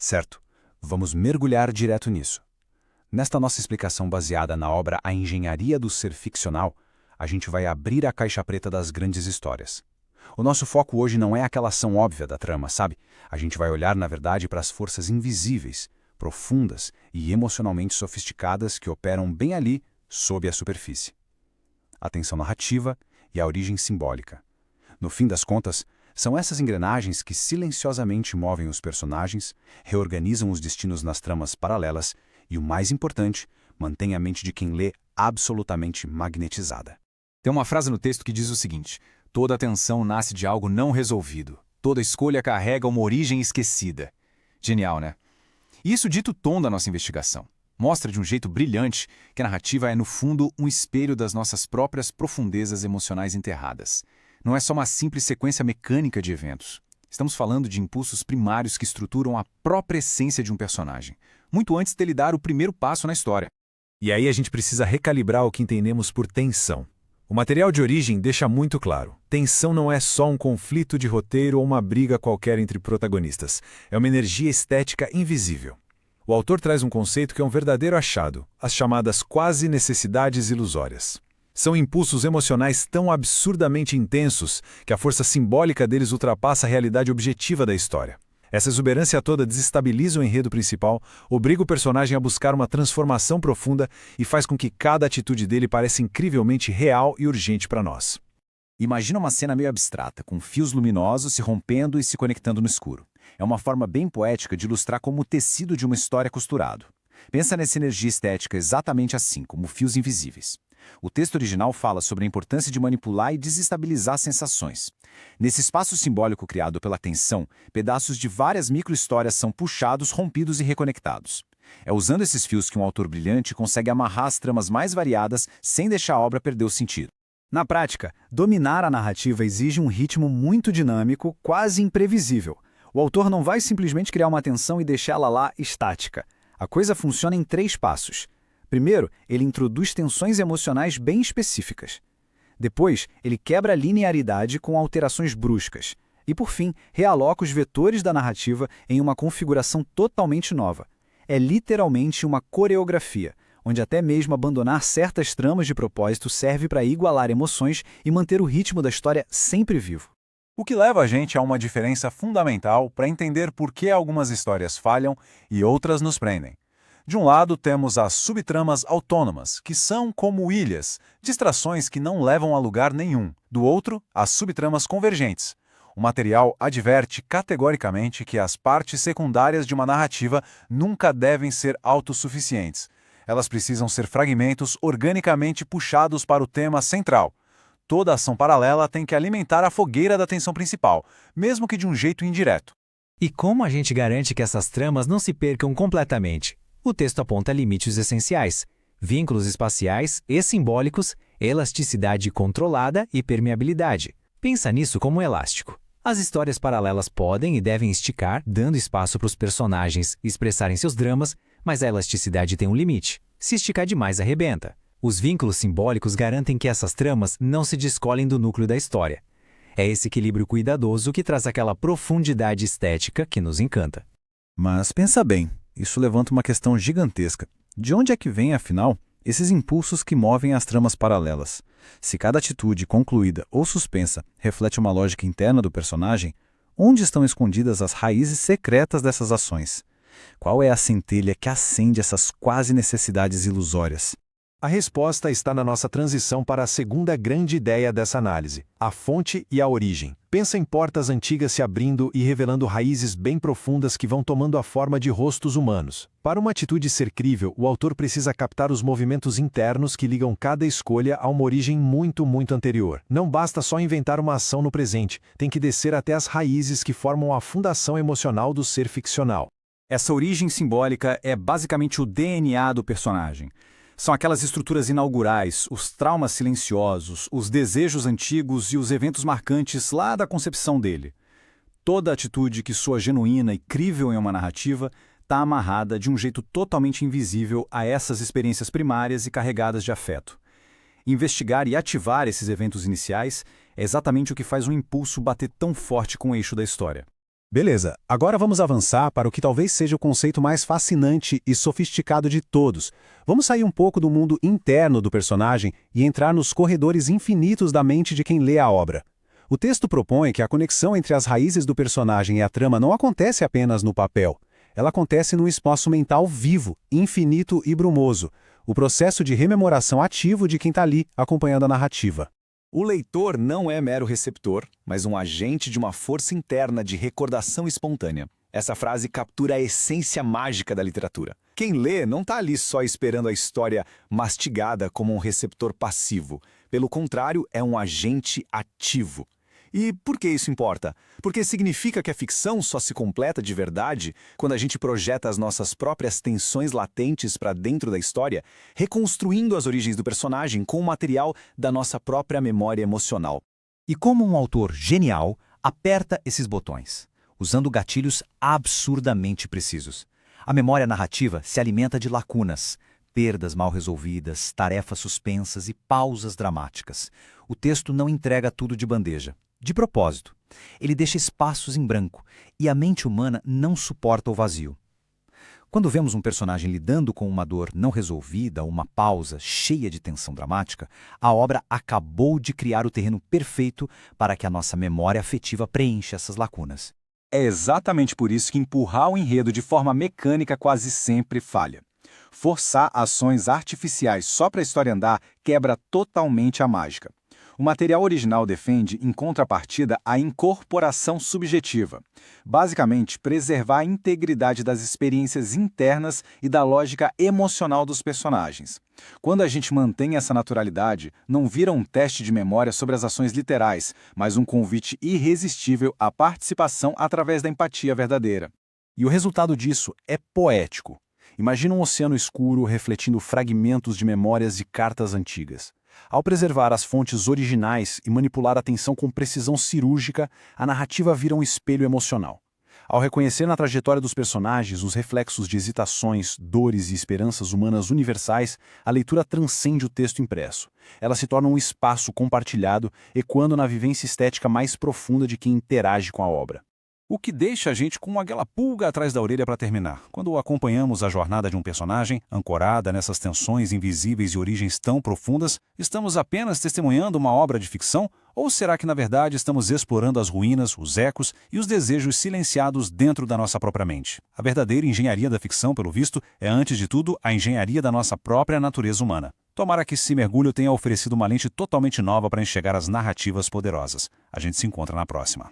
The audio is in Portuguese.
Certo, vamos mergulhar direto nisso. Nesta nossa explicação baseada na obra A Engenharia do Ser Ficcional, a gente vai abrir a caixa preta das grandes histórias. O nosso foco hoje não é aquela ação óbvia da trama, sabe? A gente vai olhar, na verdade, para as forças invisíveis, profundas e emocionalmente sofisticadas que operam bem ali, sob a superfície. A tensão narrativa e a origem simbólica. No fim das contas, são essas engrenagens que silenciosamente movem os personagens, reorganizam os destinos nas tramas paralelas e, o mais importante, mantêm a mente de quem lê absolutamente magnetizada. Tem uma frase no texto que diz o seguinte: toda tensão nasce de algo não resolvido. Toda escolha carrega uma origem esquecida. Genial, né? E isso dita o tom da nossa investigação. Mostra de um jeito brilhante que a narrativa é, no fundo, um espelho das nossas próprias profundezas emocionais enterradas. Não é só uma simples sequência mecânica de eventos. Estamos falando de impulsos primários que estruturam a própria essência de um personagem, muito antes dele dar o primeiro passo na história. E aí a gente precisa recalibrar o que entendemos por tensão. O material de origem deixa muito claro. Tensão não é só um conflito de roteiro ou uma briga qualquer entre protagonistas. É uma energia estética invisível. O autor traz um conceito que é um verdadeiro achado, as chamadas quase-necessidades ilusórias. São impulsos emocionais tão absurdamente intensos que a força simbólica deles ultrapassa a realidade objetiva da história. Essa exuberância toda desestabiliza o enredo principal, obriga o personagem a buscar uma transformação profunda e faz com que cada atitude dele pareça incrivelmente real e urgente para nós. Imagina uma cena meio abstrata, com fios luminosos se rompendo e se conectando no escuro. É uma forma bem poética de ilustrar como o tecido de uma história costurado. Pensa nessa energia estética exatamente assim, como fios invisíveis. O texto original fala sobre a importância de manipular e desestabilizar sensações. Nesse espaço simbólico criado pela tensão, pedaços de várias micro-histórias são puxados, rompidos e reconectados. É usando esses fios que um autor brilhante consegue amarrar as tramas mais variadas sem deixar a obra perder o sentido. Na prática, dominar a narrativa exige um ritmo muito dinâmico, quase imprevisível. O autor não vai simplesmente criar uma tensão e deixá-la lá estática. A coisa funciona em 3 passos. Primeiro, ele introduz tensões emocionais bem específicas. Depois, ele quebra a linearidade com alterações bruscas. E, por fim, realoca os vetores da narrativa em uma configuração totalmente nova. É literalmente uma coreografia, onde até mesmo abandonar certas tramas de propósito serve para igualar emoções e manter o ritmo da história sempre vivo. O que leva a gente a uma diferença fundamental para entender por que algumas histórias falham e outras nos prendem. De um lado, temos as subtramas autônomas, que são como ilhas, distrações que não levam a lugar nenhum. Do outro, as subtramas convergentes. O material adverte categoricamente que as partes secundárias de uma narrativa nunca devem ser autossuficientes. Elas precisam ser fragmentos organicamente puxados para o tema central. Toda ação paralela tem que alimentar a fogueira da tensão principal, mesmo que de um jeito indireto. E como a gente garante que essas tramas não se percam completamente? O texto aponta limites essenciais: vínculos espaciais e simbólicos, elasticidade controlada e permeabilidade. Pensa nisso como um elástico. As histórias paralelas podem e devem esticar, dando espaço para os personagens expressarem seus dramas, mas a elasticidade tem um limite. Se esticar demais, arrebenta. Os vínculos simbólicos garantem que essas tramas não se descolem do núcleo da história. É esse equilíbrio cuidadoso que traz aquela profundidade estética que nos encanta. Mas pensa bem, isso levanta uma questão gigantesca. De onde é que vem, afinal, esses impulsos que movem as tramas paralelas? Se cada atitude concluída ou suspensa reflete uma lógica interna do personagem, onde estão escondidas as raízes secretas dessas ações? Qual é a centelha que acende essas quase necessidades ilusórias? A resposta está na nossa transição para a segunda grande ideia dessa análise, a fonte e a origem. Pensa em portas antigas se abrindo e revelando raízes bem profundas que vão tomando a forma de rostos humanos. Para uma atitude ser crível, o autor precisa captar os movimentos internos que ligam cada escolha a uma origem muito anterior. Não basta só inventar uma ação no presente, tem que descer até as raízes que formam a fundação emocional do ser ficcional. Essa origem simbólica é basicamente o DNA do personagem. São aquelas estruturas inaugurais, os traumas silenciosos, os desejos antigos e os eventos marcantes lá da concepção dele. Toda atitude que soa genuína e crível em uma narrativa está amarrada de um jeito totalmente invisível a essas experiências primárias e carregadas de afeto. Investigar e ativar esses eventos iniciais é exatamente o que faz um impulso bater tão forte com o eixo da história. Beleza, agora vamos avançar para o que talvez seja o conceito mais fascinante e sofisticado de todos. Vamos sair um pouco do mundo interno do personagem e entrar nos corredores infinitos da mente de quem lê a obra. O texto propõe que a conexão entre as raízes do personagem e a trama não acontece apenas no papel. Ela acontece num espaço mental vivo, infinito e brumoso. O processo de rememoração ativo de quem está ali acompanhando a narrativa. O leitor não é mero receptor, mas um agente de uma força interna de recordação espontânea. Essa frase captura a essência mágica da literatura. Quem lê não está ali só esperando a história mastigada como um receptor passivo. Pelo contrário, é um agente ativo. E por que isso importa? Porque significa que a ficção só se completa de verdade quando a gente projeta as nossas próprias tensões latentes para dentro da história, reconstruindo as origens do personagem com o material da nossa própria memória emocional. E como um autor genial, aperta esses botões, usando gatilhos absurdamente precisos. A memória narrativa se alimenta de lacunas, perdas mal resolvidas, tarefas suspensas e pausas dramáticas. O texto não entrega tudo de bandeja. De propósito, ele deixa espaços em branco e a mente humana não suporta o vazio. Quando vemos um personagem lidando com uma dor não resolvida, uma pausa cheia de tensão dramática, a obra acabou de criar o terreno perfeito para que a nossa memória afetiva preencha essas lacunas. É exatamente por isso que empurrar o enredo de forma mecânica quase sempre falha. Forçar ações artificiais só para a história andar quebra totalmente a mágica. O material original defende, em contrapartida, a incorporação subjetiva. Basicamente, preservar a integridade das experiências internas e da lógica emocional dos personagens. Quando a gente mantém essa naturalidade, não vira um teste de memória sobre as ações literais, mas um convite irresistível à participação através da empatia verdadeira. E o resultado disso é poético. Imagina um oceano escuro refletindo fragmentos de memórias e cartas antigas. Ao preservar as fontes originais e manipular a atenção com precisão cirúrgica, a narrativa vira um espelho emocional. Ao reconhecer na trajetória dos personagens os reflexos de hesitações, dores e esperanças humanas universais, a leitura transcende o texto impresso. Ela se torna um espaço compartilhado, ecoando na vivência estética mais profunda de quem interage com a obra. O que deixa a gente com aquela pulga atrás da orelha para terminar. Quando acompanhamos a jornada de um personagem, ancorada nessas tensões invisíveis e origens tão profundas, estamos apenas testemunhando uma obra de ficção? Ou será que, na verdade, estamos explorando as ruínas, os ecos e os desejos silenciados dentro da nossa própria mente? A verdadeira engenharia da ficção, pelo visto, é, antes de tudo, a engenharia da nossa própria natureza humana. Tomara que esse mergulho tenha oferecido uma lente totalmente nova para enxergar as narrativas poderosas. A gente se encontra na próxima.